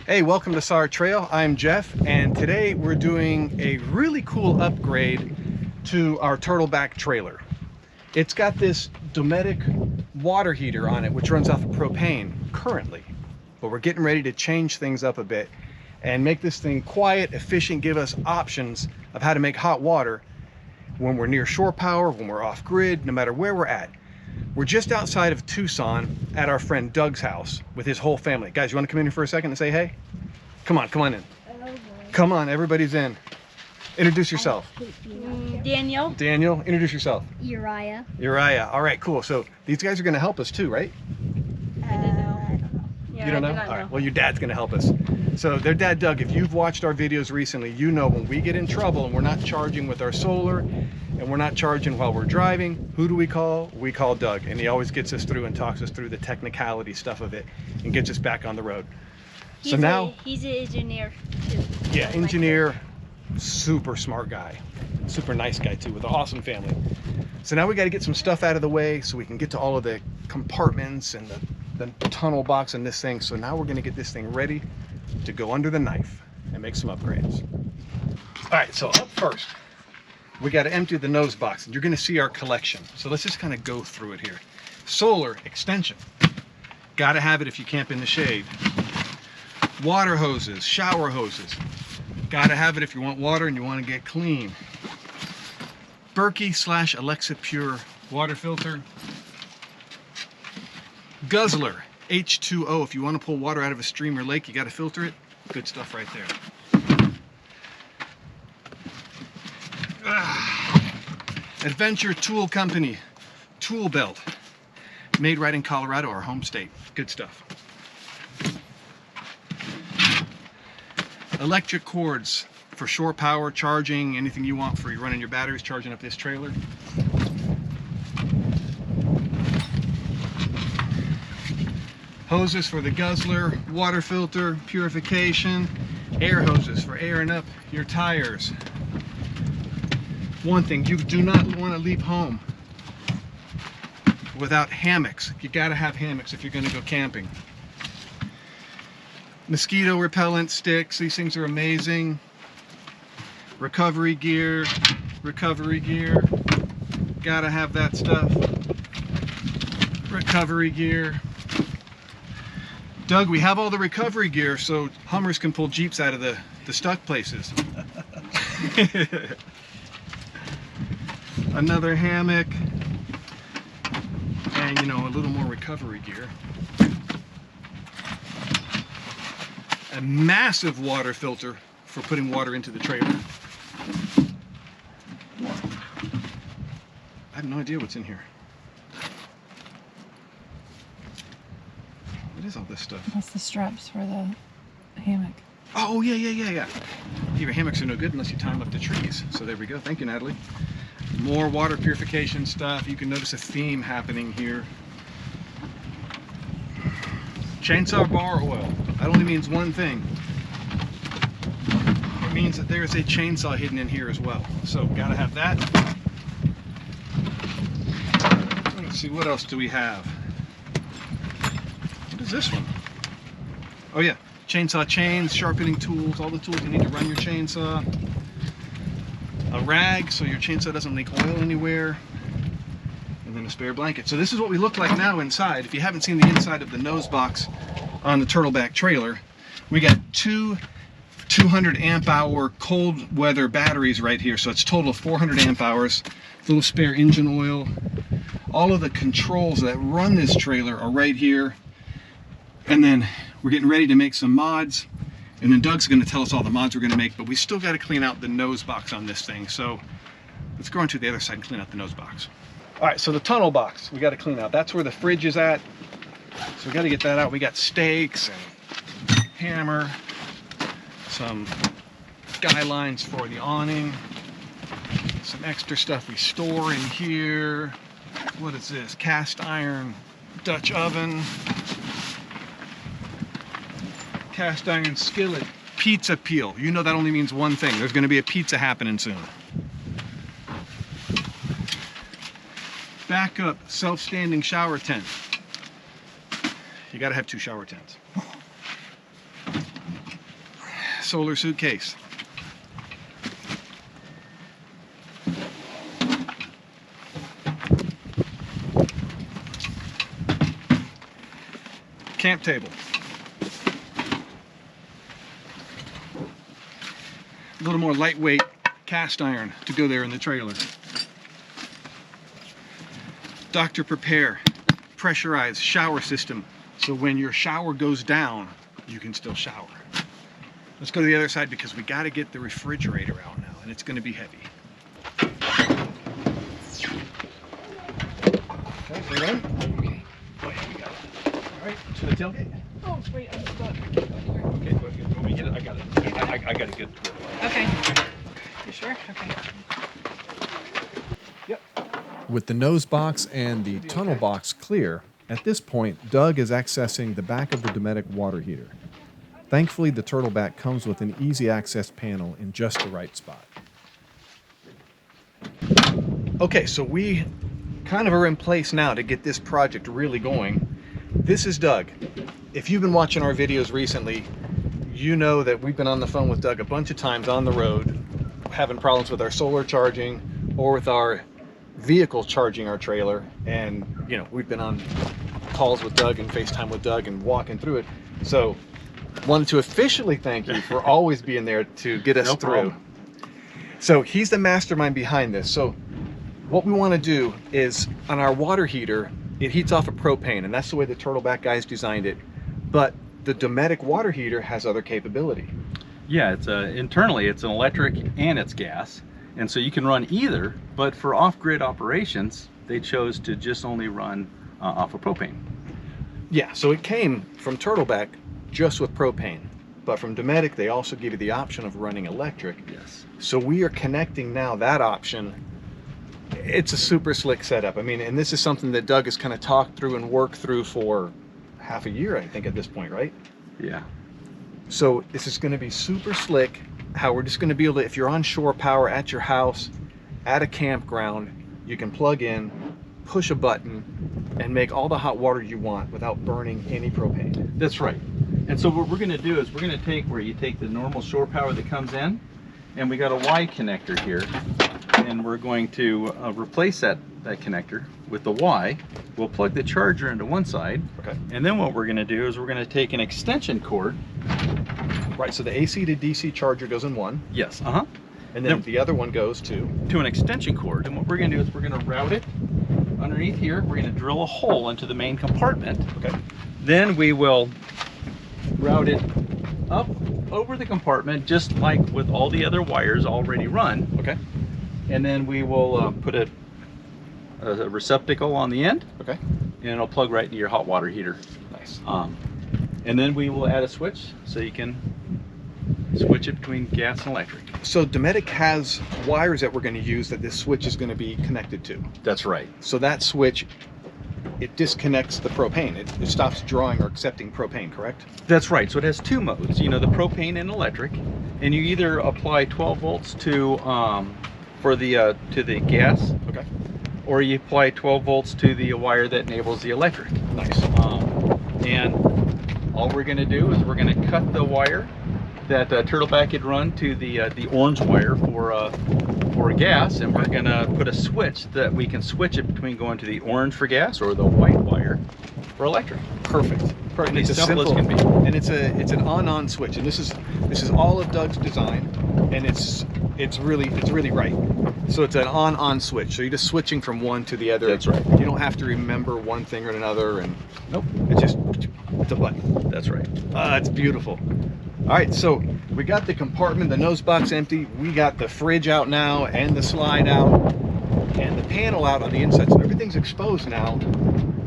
Hey, welcome to Sar Trail. I'm Jeff, and today we're doing a really cool upgrade to our Turtleback trailer. It's got this Dometic water heater on it, which runs off of propane currently, but we're getting ready to change things up a bit and make this thing quiet, efficient, give us options of how to make hot water when we're near shore power, when we're off grid, no matter where we're at. We're just outside of Tucson at our friend Doug's house with his whole family. Guys, you want to come in here for a second and say hey? Come on in. Come on, everybody's in. Introduce yourself. Daniel. Daniel, introduce yourself. Uriah. Uriah. All right, cool. So these guys are going to help us too, right? I don't know. Yeah, you don't know? All right, well, your dad's going to help us. So their dad, Doug, if you've watched our videos recently, you know when we get in trouble and we're not charging with our solar and we're not charging while we're driving, who do we call? We call Doug, and he always gets us through and talks us through the technicality stuff of it and gets us back on the road. He's an engineer too. Yeah, engineer, super smart guy, super nice guy too, with an awesome family. So now we got to get some stuff out of the way so we can get to all of the compartments and the tunnel box and this thing. So now we're going to get this thing ready to go under the knife and make some upgrades. All right, so up first, we got to empty the nose box, and you're going to see our collection. So let's just kind of go through it here. Solar extension, got to have it if you camp in the shade. Water hoses, shower hoses, got to have it if you want water and you want to get clean. Berkey / Alexa Pure water filter. Guzzler H2O, if you want to pull water out of a stream or lake, you got to filter it. Good stuff right there. Adventure Tool Company tool belt, made right in Colorado, our home state. Good stuff. Electric cords for shore power, charging, anything you want for you running your batteries, charging up this trailer. Hoses for the guzzler, water filter, purification, air hoses for airing up your tires. One thing, you do not want to leave home without hammocks. You got to have hammocks if you're going to go camping. Mosquito repellent sticks, these things are amazing. Recovery gear, gotta have that stuff. Recovery gear. Doug, we have all the recovery gear so Hummers can pull Jeeps out of the stuck places. Another hammock, and a little more recovery gear. A massive water filter for putting water into the trailer. I have no idea what's in here. What is all this stuff? That's the straps for the hammock. Oh, yeah. Your hammocks are no good unless you tie them up to trees. So there we go. Thank you, Natalie. More water purification stuff. You can notice a theme happening here. Chainsaw bar oil. That only means one thing. It means that there's a chainsaw hidden in here as well. So gotta have that. Let's see, what else do we have? What is this one? Oh yeah, chainsaw chains, sharpening tools, all the tools you need to run your chainsaw. A rag so your chainsaw doesn't leak oil anywhere. And then a spare blanket. So this is what we look like now inside. If you haven't seen the inside of the nose box on the Turtleback trailer, we got two 200 amp hour cold weather batteries right here. So it's total of 400 amp hours. Little spare engine oil. All of the controls that run this trailer are right here. And then we're getting ready to make some mods. And then Doug's going to tell us all the mods we're going to make, but we still got to clean out the nose box on this thing. So let's go on to the other side and clean out the nose box. All right, so the tunnel box we got to clean out. That's where the fridge is at. So we got to get that out. We got stakes and hammer, some guy lines for the awning, some extra stuff we store in here. What is this? Cast iron Dutch oven, cast iron skillet, pizza peel. You know that only means one thing. There's going to be a pizza happening soon. Backup self-standing shower tent. You got to have 2 shower tents. solar suitcase. Camp table. A little more lightweight cast iron to go there in the trailer. Dr. Prepare pressurized shower system, so when your shower goes down, you can still shower. Let's go to the other side because we got to get the refrigerator out now, and it's going to be heavy. Okay, we're in. Okay. Oh, yeah, we got it. All right, to the tailgate. Oh, wait, I'm stuck. Okay, when we get it, I got it. I got to get it. Okay. You sure? Okay. With the nose box and the tunnel box clear, at this point, Doug is accessing the back of the Dometic water heater. Thankfully, the Turtleback comes with an easy access panel in just the right spot. Okay, so we kind of are in place now to get this project really going. This is Doug. If you've been watching our videos recently, you know that we've been on the phone with Doug a bunch of times on the road, having problems with our solar charging or with our vehicle charging our trailer. And, you know, we've been on calls with Doug and FaceTime with Doug and walking through it. So, wanted to officially thank you for always being there to get us No through. problem. So, he's the mastermind behind this. So, what we want to do is on our water heater, it heats off of propane, and that's the way the Turtleback guys designed it. But the Dometic water heater has other capability. Yeah, it's internally it's an electric and it's gas, and so you can run either. But for off-grid operations, they chose to just only run off of propane. Yeah, so it came from Turtleback just with propane, but from Dometic they also give you the option of running electric. Yes. So we are connecting now that option. It's a super slick setup. I mean, and this is something that Doug has kind of talked through and worked through for half a year, I think, at this point, right? Yeah. So this is going to be super slick, how we're just going to be able to, if you're on shore power at your house, at a campground, you can plug in, push a button, and make all the hot water you want without burning any propane. That's right. And so what we're going to do is we're going to take where you take the normal shore power that comes in, and we got a Y connector here, and we're going to replace that connector with the Y. We'll plug the charger into one side, Okay. and then what we're going to do is we're going to take an extension cord. Right, so the AC to DC charger goes in one, Yes. and then the other one goes to To an extension cord, and what we're going to do is we're going to route it underneath here. We're going to drill a hole into the main compartment. Okay. Then we will route it up over the compartment, just like with all the other wires already run. Okay. And then we will put a receptacle on the end, Okay. and it'll plug right into your hot water heater. Nice. And then we will add a switch so you can switch it between gas and electric. So Dometic has wires that we're going to use that this switch is going to be connected to. That's right. So that switch, it disconnects the propane. It stops drawing or accepting propane, correct? That's right. So it has two modes, you know, the propane and electric, and you either apply 12 volts to the gas, Okay. or you apply 12 volts to the wire that enables the electric. Nice. And all we're going to do is we're going to cut the wire that Turtleback had run to the orange wire for gas, and we're going to put a switch that we can switch it between going to the orange for gas or the white wire for electric. Perfect. Perfect. As It's a simple as can be. and it's an on-on switch, and this is all of Doug's design, and it's really right. So it's an on-on switch. So you're just switching from one to the other. That's right. You don't have to remember one thing or another, and Nope. it's a button. That's right. It's beautiful. All right, so we got the compartment, the nose box empty. We got the fridge out now, and the slide out, and the panel out on the inside. So everything's exposed now.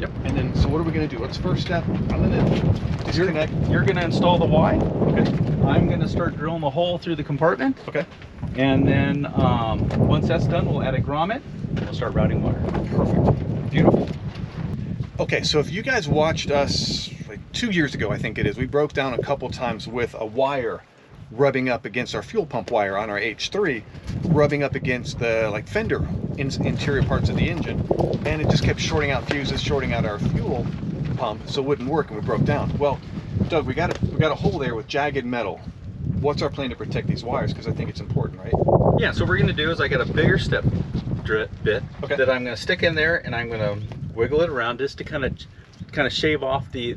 Yep. And then, so what are we going to do? What's the first step? I'm going to disconnect. You're going to install the Y. Okay. I'm going to start drilling the hole through the compartment. Okay. And then once that's done, we'll add a grommet. We'll start routing water. Perfect. Beautiful. Okay, so if you guys watched us like 2 years ago, I think it is, we broke down a couple times with a wire rubbing up against our fuel pump wire on our H3, rubbing up against the fender interior parts of the engine, and it just kept shorting out fuses, shorting out our fuel pump, so it wouldn't work, and we broke down. Well, Doug, we got a hole there with jagged metal. what's our plan to protect these wires? Because I think it's important, right? Yeah, so what we're gonna do is I got a bigger step bit Okay. that I'm gonna stick in there, and I'm gonna wiggle it around just to kind of shave off the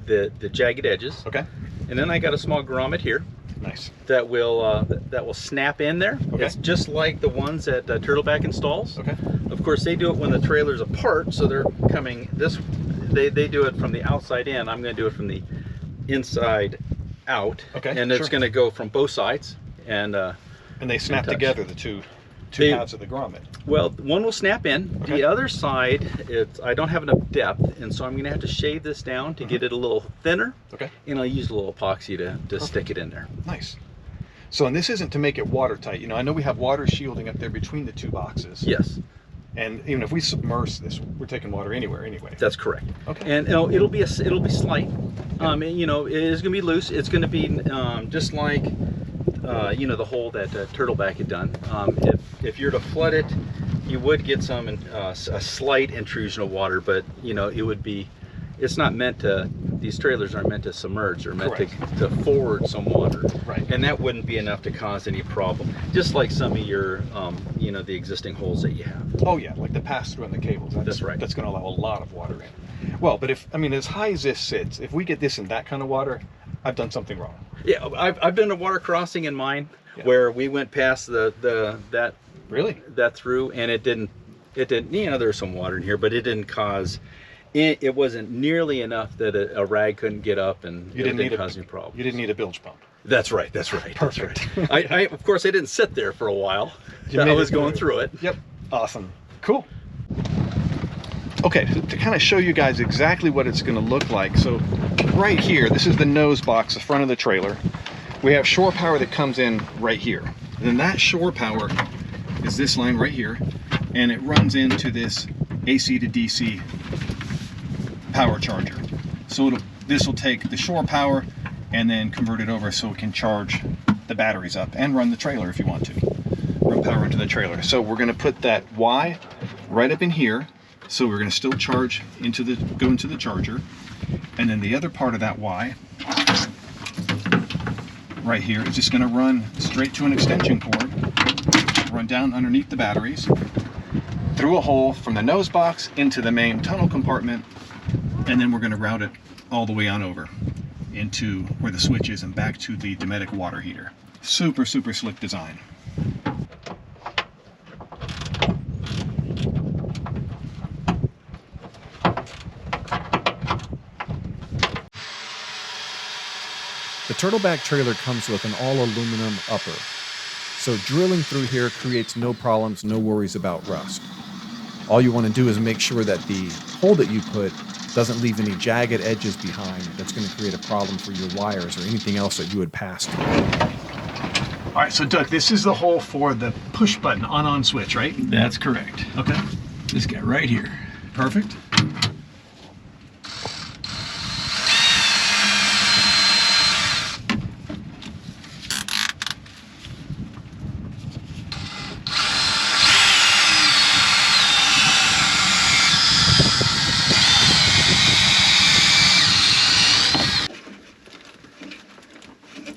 jagged edges. Okay. And then I got a small grommet here Nice. that will snap in there. Okay. It's just like the ones that Turtleback installs. Okay. Of course, they do it when the trailer's apart, so they're coming this. They do it from the outside in. I'm going to do it from the inside out. Okay, And it's sure. going to go from both sides. And they snap touch. together, the two They- halves of the grommet. well, one will snap in. Okay. The other side, I don't have enough depth, and so I'm going to have to shave this down to get it a little thinner. Okay. And I'll use a little epoxy to stick it in there. Nice. So, and this isn't to make it watertight. You know, I know we have water shielding up there between the two boxes. Yes, And even if we submerge this, we're taking water anywhere anyway. that's correct. Okay. And it'll be slight. You know, it is going to be loose. It's going to be just like you know, the hole that Turtleback had done. If you're to flood it, you would get some a slight intrusion of water, but you know, it would be. It's not meant to. These trailers aren't meant to submerge. They're meant to forward some water. Right. And that wouldn't be enough to cause any problem. Just like some of your, you know, the existing holes that you have. Oh yeah, like the pass-through on the cables. That's right. That's going to allow a lot of water in. Well, but if, I mean, as high as this sits, if we get this in that kind of water, I've done something wrong. Yeah, I've done a water crossing in mine Yeah. where we went past that Really? through, and it didn't. You know, there's some water in here, but it didn't cause. It wasn't nearly enough that a rag couldn't get up, and You didn't need cause any problem. You didn't need a bilge pump. That's right. That's right. Perfect. That's right. I of course I didn't sit there for a while. You I made was it going through. through it. Yep. Awesome. Cool. Okay, so to kind of show you guys exactly what it's going to look like. So right here, this is the nose box, the front of the trailer. We have shore power that comes in right here. And then that shore power is this line right here, and it runs into this AC to DC power charger. So this will take the shore power and then convert it over so it can charge the batteries up and run the trailer if you want to. Run power into the trailer. So we're going to put that Y right up in here. So we're going to still charge go into the charger. And then the other part of that Y right here is just going to run straight to an extension cord, run down underneath the batteries, through a hole from the nose box into the main tunnel compartment, and then we're going to route it all the way on over into where the switch is and back to the Dometic water heater. Super, super slick design. The Turtleback trailer comes with an all-aluminum upper, so drilling through here creates no problems, no worries about rust. All you want to do is make sure that the hole that you put doesn't leave any jagged edges behind that's going to create a problem for your wires or anything else that you would pass through. All right, so Doug, this is the hole for the push button on switch, right? That's correct. Okay, This guy right here. perfect.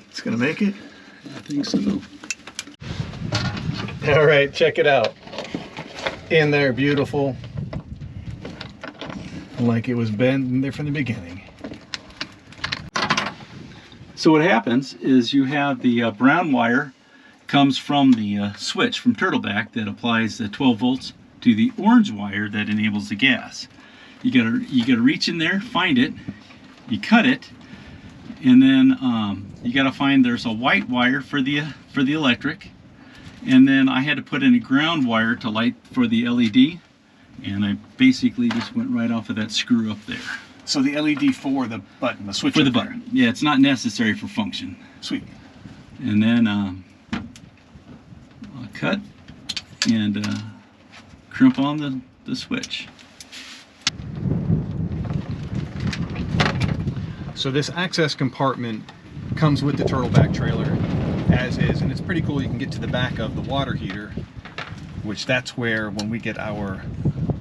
It's gonna make it. I think so. All right, check it out. In there, beautiful. Like it was bent in there from the beginning. So what happens is you have the brown wire comes from the switch from Turtleback that applies the 12 volts to the orange wire that enables the gas. You gotta reach in there, find it, you cut it, and then you gotta find there's a white wire for the electric, and then I had to put in a ground wire to light for the LED, and I basically just went right off of that screw up there. So the LED for the button, the switch For the up there. button. Yeah, it's not necessary for function. Sweet. And then I'll cut and crimp on the switch. So this access compartment comes with the Turtleback trailer as is, and it's pretty cool. You can get to the back of the water heater, which that's where when we get our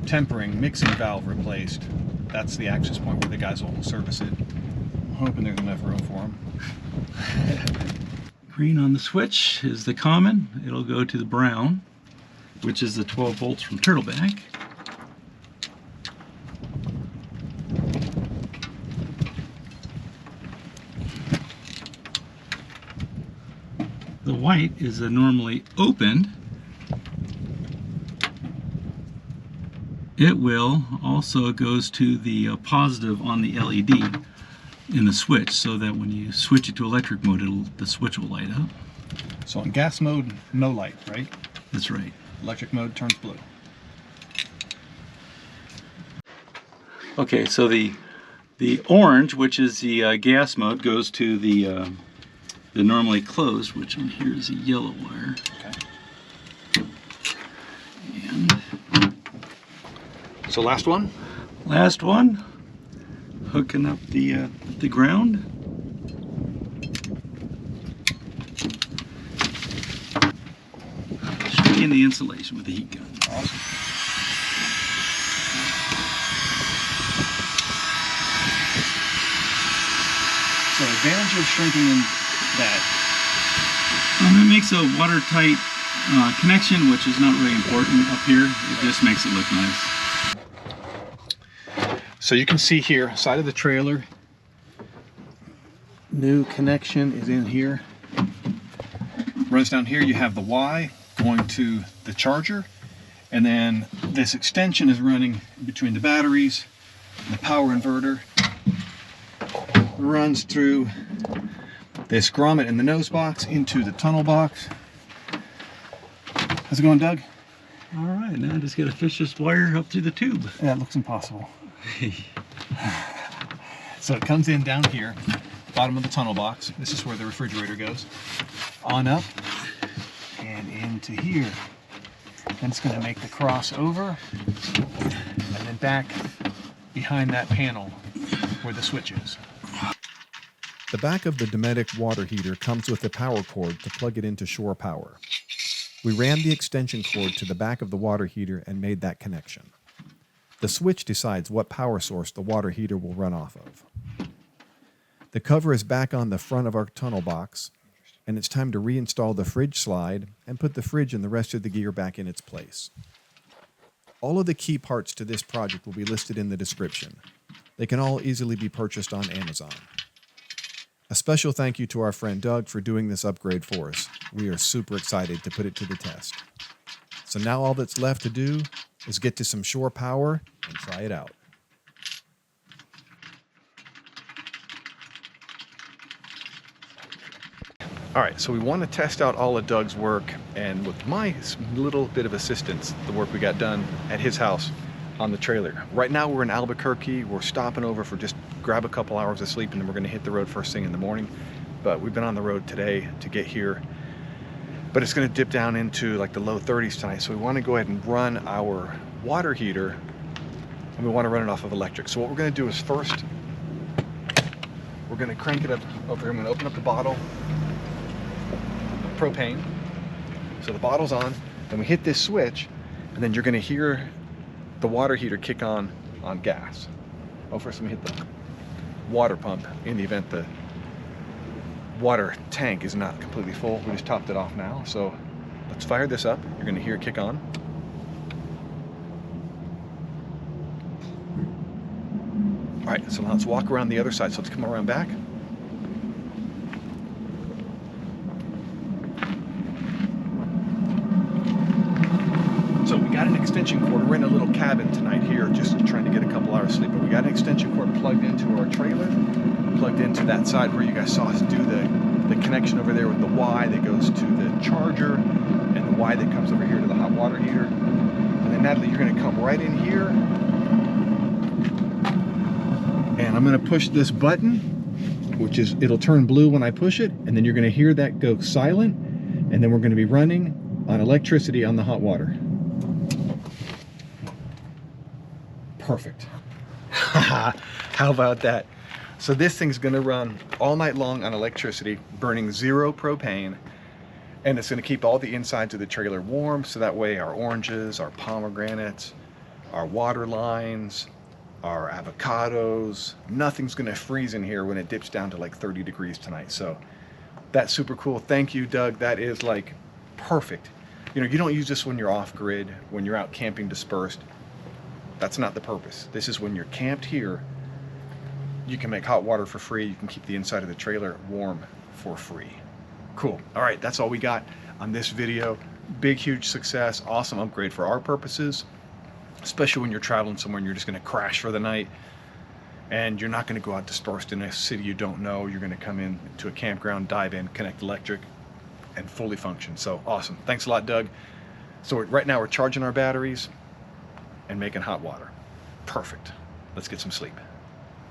tempering mixing valve replaced, that's the access point where the guys will service it. I'm hoping there's enough room for them. Green on the switch is the common. It'll go to the brown, which is the 12 volts from Turtleback. The white is normally opened. It will also goes to the positive on the LED in the switch, so that when you switch it to electric mode, the switch will light up. So in gas mode, no light, right? That's right. Electric mode turns blue. Okay, so the orange, which is the gas mode, goes to the normally closed, which on here is a yellow wire. Okay. And So last one. last one, hooking up the ground. Straight in the insulation with the heat gun. Awesome. So advantage of shrinking in that. It makes a watertight connection, which is not really important up here. It just makes it look nice. So you can see here, side of the trailer, new connection is in here. Runs down here, you have the Y going to the charger, and then this extension is running between the batteries and the power inverter. Runs through this grommet in the nose box into the tunnel box. How's it going, Doug? All right, now I just got to fish this wire up through the tube. Yeah, it looks impossible. So it comes in down here, bottom of the tunnel box. This is where the refrigerator goes. On up and into here. Then it's going to make the cross over and then back behind that panel where the switch is. The back of the Dometic water heater comes with a power cord to plug it into shore power. We ran the extension cord to the back of the water heater and made that connection. The switch decides what power source the water heater will run off of. The cover is back on the front of our tunnel box, and it's time to reinstall the fridge slide and put the fridge and the rest of the gear back in its place. All of the key parts to this project will be listed in the description. They can all easily be purchased on Amazon. A special thank you to our friend Doug for doing this upgrade for us. We are super excited to put it to the test. So now all that's left to do is get to some shore power and try it out. All right, so we want to test out all of Doug's work, and with my little bit of assistance, the work we got done at his house on the trailer. Right now we're in Albuquerque. We're stopping over for just grab a couple hours of sleep, and then we're going to hit the road first thing in the morning. But we've been on the road today to get here, but it's going to dip down into like the low 30s tonight. So we want to go ahead and run our water heater, and we want to run it off of electric. So what we're going to do is first, we're going to crank it up over here. I'm going to open up the bottle of propane. So the bottle's on, then we hit this switch, and then you're going to hear the water heater kick on gas. Oh, first let me hit the water pump in the event the water tank is not completely full. We just topped it off now. So let's fire this up. You're going to hear it kick on. All right, so now let's walk around the other side. So let's come around back. So we got an extension cord. We're in a little cabin tonight here, just trying to get a couple hours sleep. But we got an extension cord plugged into our trailer, plugged into that side where you guys saw us do the connection over there with the Y that goes to the charger, and the Y that comes over here to the hot water heater. And then Natalie, you're going to come right in here, and I'm going to push this button, which is, it'll turn blue when I push it, and then you're going to hear that go silent, and then we're going to be running on electricity on the hot water. Perfect. How about that? So this thing's going to run all night long on electricity, burning 0 propane, and it's going to keep all the insides of the trailer warm, so that way our oranges, our pomegranates, our water lines, our avocados, nothing's going to freeze in here when it dips down to like 30 degrees tonight. So That's super cool. Thank you, Doug. That is like perfect. You know, you don't use this when you're off grid, when you're out camping dispersed. That's not the purpose. This is when you're camped here. You can make hot water for free. You can keep the inside of the trailer warm for free. Cool. All right, that's all we got on this video. Big, huge success. Awesome upgrade for our purposes, especially when you're traveling somewhere and you're just going to crash for the night. And you're not going to go out dispersed in a city you don't know. You're going to come in to a campground, dive in, connect electric, and fully function. So awesome. Thanks a lot, Doug. So right now we're charging our batteries and making hot water. Perfect. Let's get some sleep.